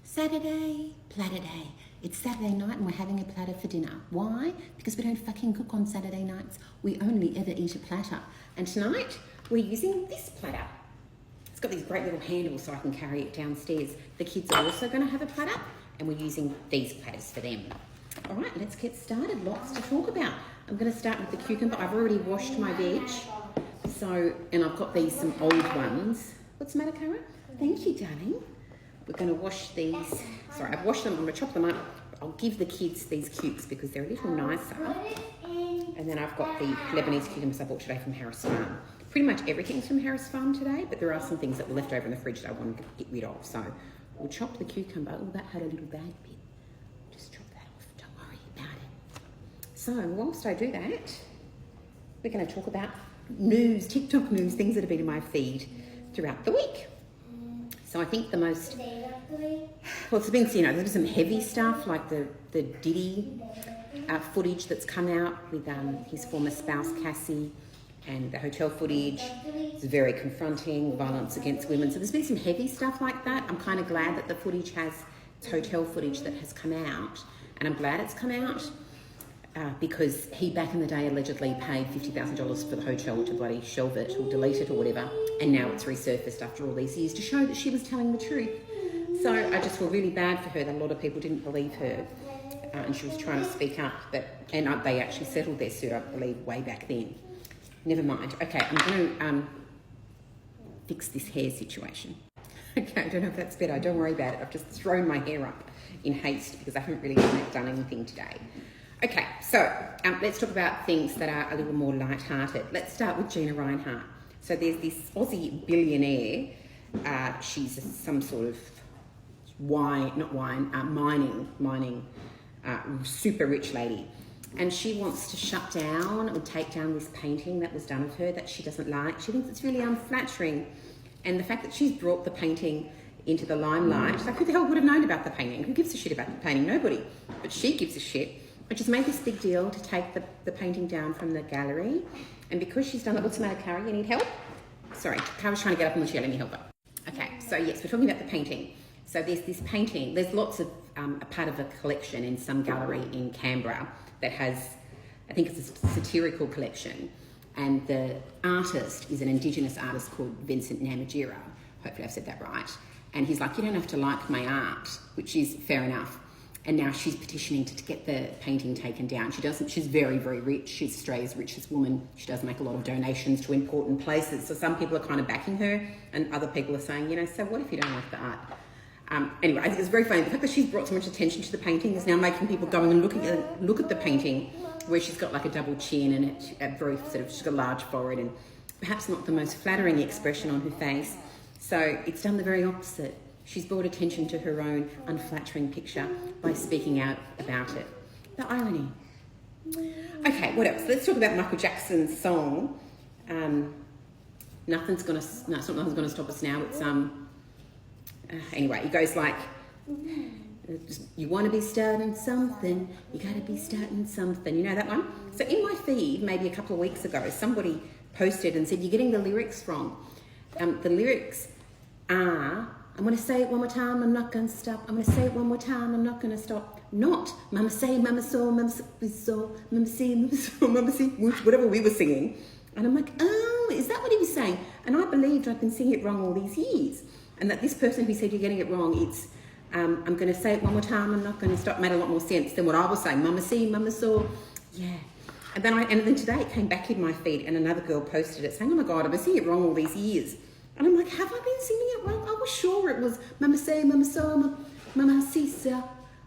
Saturday, platter day. It's Saturday night and we're having a platter for dinner. Why? Because we don't fucking cook on Saturday nights. We only ever eat a platter. And tonight we're using this platter. It's got these great little handles so I can carry it downstairs. The kids are also going to have a platter and we're using these platters for them. All right, let's get started. Lots to talk about. I'm going to start with the cucumber. I've already washed my veg. And I've got some old ones. What's the matter, Cara? Thank you, darling. We're going to wash these. Sorry, I've washed them. I'm going to chop them up. I'll give the kids these cukes because they're a little nicer. And then I've got the Lebanese cucumbers I bought today from Harris Farm. Pretty much everything's from Harris Farm today, but there are some things that were left over in the fridge that I want to get rid of. So we'll chop the cucumber. Oh, that had a little bad bit. Just chop that off. Don't worry about it. So whilst I do that, we're going to talk about news, TikTok news, things that have been in my feed throughout the week. So I think the most, well, it's been, there's some heavy stuff like the Diddy footage that's come out with his former spouse Cassie, and the hotel footage. It's very confronting, violence against women. So there's been some heavy stuff like that. I'm kind of glad that the footage it's hotel footage that has come out, and I'm glad it's come out. Because he back in the day allegedly paid $50,000 for the hotel to bloody shelve it or delete it or whatever, and now it's resurfaced after all these years to show that she was telling the truth. So I just feel really bad for her that a lot of people didn't believe her, and she was trying to speak up, and they actually settled their suit, I believe, way back then. Never mind. Okay, I'm going to fix this hair situation. Okay, I don't know if that's better. Don't worry about it. I've just thrown my hair up in haste because I haven't really done anything today. Okay, so let's talk about things that are a little more light-hearted. Let's start with Gina Rinehart. So there's this Aussie billionaire. She's some sort of mining, super rich lady. And she wants to shut down or take down this painting that was done of her that she doesn't like. She thinks it's really unflattering. And the fact that she's brought the painting into the limelight, like who the hell would have known about the painting? Who gives a shit about the painting? Nobody. But she gives a shit. But she's made this big deal to take the painting down from the gallery. And because she's done it, what's the matter, Cara? You need help? Sorry, Cara's trying to get up and she let me help her. Okay, so yes, we're talking about the painting. So there's this painting. There's lots of, a part of a collection in some gallery in Canberra that has, I think it's a satirical collection. And the artist is an Indigenous artist called Vincent Namatjira. Hopefully I've said that right. And he's like, you don't have to like my art, which is fair enough. And now she's petitioning to get the painting taken down. She's very, very rich. She's Australia's richest woman. She does make a lot of donations to important places. So some people are kind of backing her and other people are saying, so what if you don't like the art? Anyway, I think it's very funny. The fact that she's brought so much attention to the painting is now making people go and look at the painting where she's got like a double chin and she's got a large forehead and perhaps not the most flattering expression on her face. So it's done the very opposite. She's brought attention to her own unflattering picture by speaking out about it. The irony. Okay, what else? Let's talk about Michael Jackson's song. Nothing's gonna stop us now. It's anyway, it goes like, you want to be starting something, you got to be starting something. You know that one? So in my feed, maybe a couple of weeks ago, somebody posted and said, you're getting the lyrics wrong. The lyrics are, I'm going to say it one more time, I'm not going to stop. I'm going to say it one more time, I'm not going to stop. Not, mama say, mama so, mama so, mama say, mama so, mama say, whatever we were singing. And I'm like, oh, is that what he was saying? And I believed I'd been singing it wrong all these years. And that this person who said you're getting it wrong, it's, I'm going to say it one more time, I'm not going to stop, made a lot more sense than what I was saying. Mama see, mama saw, yeah. And then today it came back in my feed and another girl posted it saying, oh my God, I've been singing it wrong all these years. And I'm like, have I been singing it wrong? I was sure it was mama say, mama saw, mama see,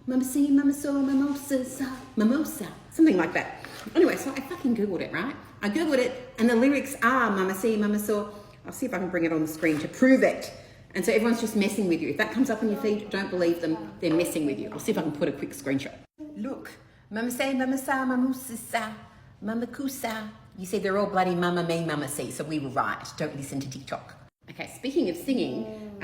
mama see, mama saw, mimosa, something like that. Anyway, so I fucking Googled it, right? I Googled it and the lyrics are mama see, mama saw. I'll see if I can bring it on the screen to prove it. And so everyone's just messing with you. If that comes up on your feed, don't believe them. They're messing with you. I'll see if I can put a quick screenshot. Look, mama say, mama sa, mama sa, mama kusa. You see, they're all bloody mama me, mama see. So we were right. Don't listen to TikTok. Okay, speaking of singing,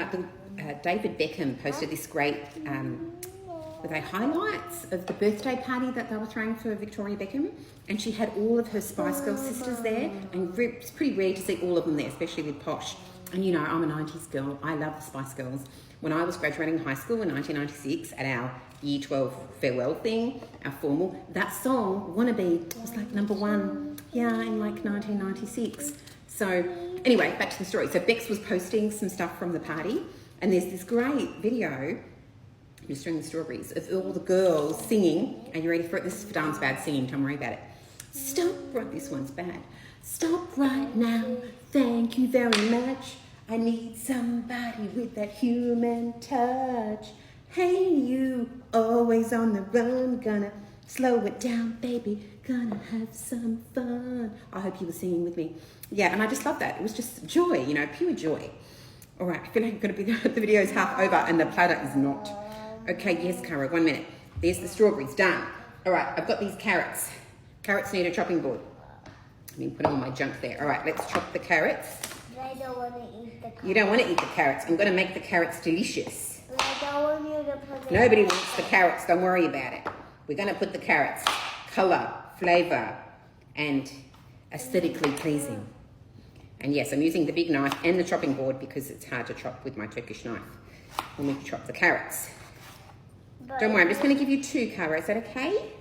David Beckham posted this great, were they highlights of the birthday party that they were throwing for Victoria Beckham? And she had all of her Spice Girls sisters there. And it's pretty rare to see all of them there, especially with Posh. And I'm a 90s girl. I love the Spice Girls. when I was graduating high school in 1996 at our Year 12 farewell thing, our formal, that song, Wannabe, was like #1, yeah, in like 1996. So anyway, back to the story. So Bex was posting some stuff from the party, and there's this great video, just during the strawberries, of all the girls singing. Are you ready for it? This is for Dan's bad singing, don't worry about it. Stop, right, this one's bad. Stop right now, thank you very much. I need somebody with that human touch. Hey you, always on the run, gonna slow it down, baby, gonna have some fun. I hope you were singing with me. Yeah, and I just love that. It was just joy, you know, pure joy. All right, I feel like I'm gonna be, the video's half over and the platter is not. Okay, yes, Cara, 1 minute. There's the strawberries, done. All right, I've got these carrots. Carrots need a chopping board. Let me put all my junk there. All right, let's chop the carrots. But I don't want to eat the carrots. You don't want to eat the carrots. I'm gonna make the carrots delicious. But I don't want you to put it. Nobody wants the carrots, don't worry about it. We're gonna put the carrots, color, flavor, and aesthetically pleasing. And yes, I'm using the big knife and the chopping board because it's hard to chop with my Turkish knife when we chop the carrots. But Don't worry, I'm just gonna give you 2, Cara, is that okay?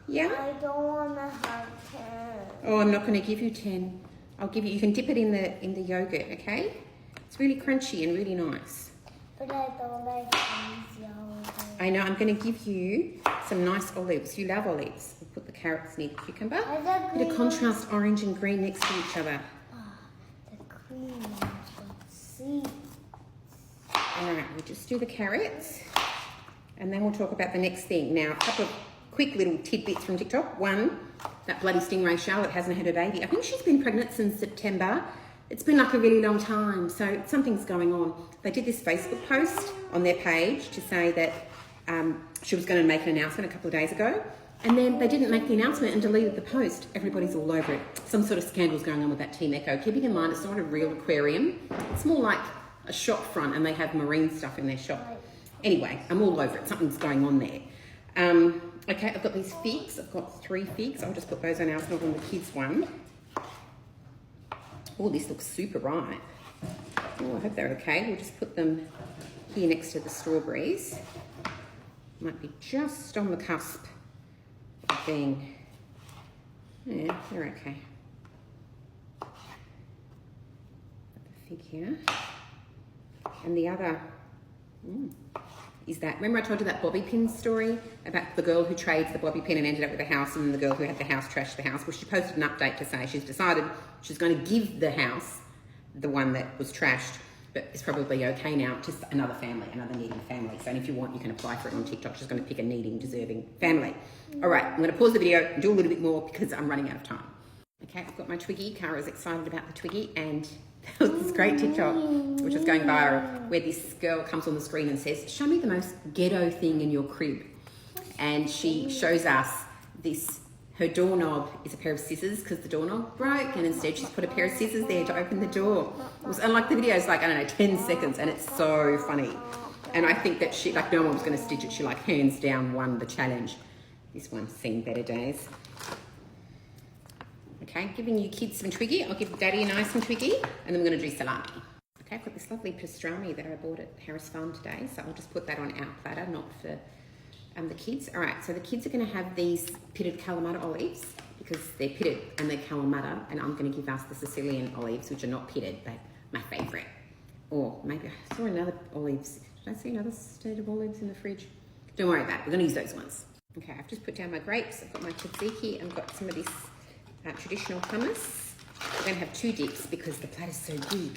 Yeah? I don't want to have 10. Oh, I'm not gonna give you 10. I'll give you, you can dip it in the yogurt, okay? It's really crunchy and really nice. But I don't like these yogurt. I know, I'm gonna give you some nice olives. You love olives. We'll put the carrots near the cucumber. Bit of contrast, orange and green next to each other. The cream is sweet. All right, we'll just do the carrots and then we'll talk about the next thing. Now, a couple of quick little tidbits from TikTok. One, that bloody stingray Charlotte hasn't had a baby. I think she's been pregnant since September. It's been like a really long time, so something's going on. They did this Facebook post on their page to say that she was going to make an announcement a couple of days ago, and then they didn't make the announcement and deleted the post. Everybody's all over it. Some sort of scandal's going on with that Team Echo. Keeping in mind, it's not a real aquarium. It's more like a shop front, and they have marine stuff in their shop. Anyway, I'm all over it. Something's going on there. Okay, I've got these figs. I've got 3 figs. I'll just put those on ours, not on the kids' one. Oh, this looks super ripe. Oh, I hope they're okay. We'll just put them here next to the strawberries. Might be just on the cusp of being, yeah, they're okay. Put the fig here. And the other is that, remember I told you that bobby pin story about the girl who trades the bobby pin and ended up with a house, and then the girl who had the house trashed the house? Well, she posted an update to say she's decided she's going to give the house, the one that was trashed, but it's probably okay now, to another family, another needing family. So if you want, you can apply for it on TikTok. She's going to pick a needing, deserving family. All right, I'm going to pause the video and do a little bit more because I'm running out of time. Okay, I've got my Twiggy. Cara's excited about the Twiggy, and there was this great TikTok which is going viral where this girl comes on the screen and says, show me the most ghetto thing in your crib. And she shows us this, her doorknob is a pair of scissors because the doorknob broke, and instead she's put a pair of scissors there to open the door. And like the video is like, I don't know, 10 seconds, and it's so funny. And I think that she, like no one was going to stitch it. She like hands down won the challenge. This one's seen better days. Okay, giving you kids some Twiggy. I'll give Daddy and I some Twiggy, and then we're going to do salami. Okay, I've got this lovely pastrami that I bought at Harris Farm today, so I'll just put that on our platter, not for the kids. All right, so the kids are going to have these pitted Kalamata olives because they're pitted and they're Kalamata, and I'm going to give us the Sicilian olives, which are not pitted, but my favourite. Or maybe I saw another olives. Did I see another state of olives in the fridge? Don't worry about it. We're going to use those ones. Okay, I've just put down my grapes. I've got my tzatziki. I've got some of this traditional hummus. We're going to have 2 dips because the platter's so big.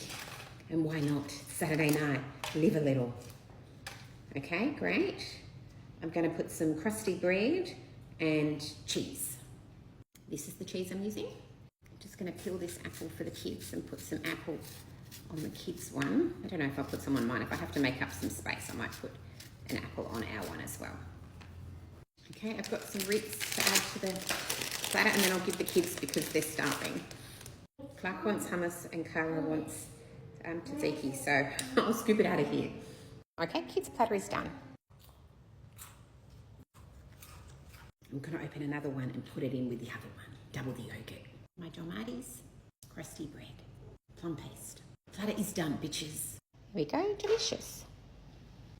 And why not? Saturday night, live a little. Okay, great. I'm going to put some crusty bread and cheese. This is the cheese I'm using. I'm just going to peel this apple for the kids and put some apple on the kids' one. I don't know if I'll put some on mine. If I have to make up some space, I might put an apple on our one as well. Okay, I've got some Ritz to add to the platter, and then I'll give the kids because they're starving. Clark wants hummus and Cara wants tzatziki, so I'll scoop it out of here. Okay, kids' platter is done. I'm going to open another one and put it in with the other one. Double the yogurt. My tomates, crusty bread, plum paste. Platter is done, bitches. we go, delicious.